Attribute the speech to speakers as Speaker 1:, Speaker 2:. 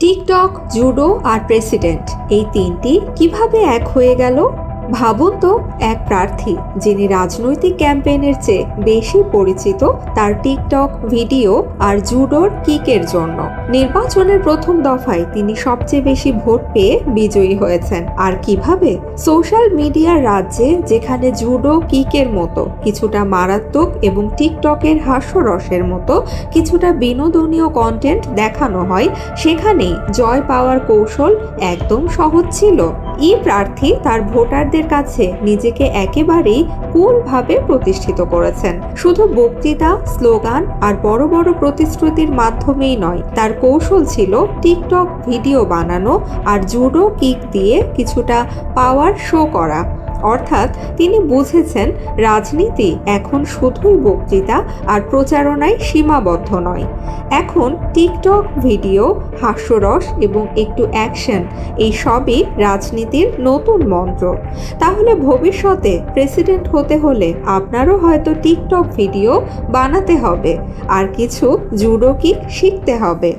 Speaker 1: TikTok, judo আর president এই তিনটি কিভাবে এক হয়ে গেল? ভাবুন তো, এক প্রার্থী যিনি রাজনৈতিক ক্যাম্পেইনের চেয়ে বেশি পরিচিত তার টিকটক ভিডিও আর জুডোর কিকের জন্য। নির্বাচনের প্রথম দফায় তিনি সবচেয়ে বেশি ভোট পেয়ে বিজয়ী হয়েছেন। আর কিভাবে? সোশ্যাল মিডিয়ার রাজ্যে যেখানে জুডো কিকের মতো কিছুটা মারাত্মক এবং টিকটকের হাস্যরসের মতো কিছুটা বিনোদনীয় কন্টেন্ট দেখানো হয়, সেখানেই জয় পাওয়ার কৌশল একদম সহজ ছিল। এই প্রার্থী তার ভোটারদের কাছে নিজেকে একেবারেই কুলভাবে প্রতিষ্ঠিত করেছেন। শুধু বক্তৃতা, স্লোগান আর বড় বড় প্রতিশ্রুতির মাধ্যমেই নয়, তার কৌশল ছিল টিকটক ভিডিও বানানো আর জুডো কিক দিয়ে কিছুটা পাওয়ার শো করা। অর্থাৎ তিনি বুঝেছেন রাজনীতি এখন শুধুই বক্তৃতা আর প্রচারণায় সীমাবদ্ধ নয়। এখন টিকটক ভিডিও, হাস্যরস এবং একটু অ্যাকশন, এই সবই রাজনীতির নতুন মন্ত্র। তাহলে ভবিষ্যতে প্রেসিডেন্ট হতে হলে আপনারও হয়তো টিকটক ভিডিও বানাতে হবে আর কিছু জুডো কিক শিখতে হবে।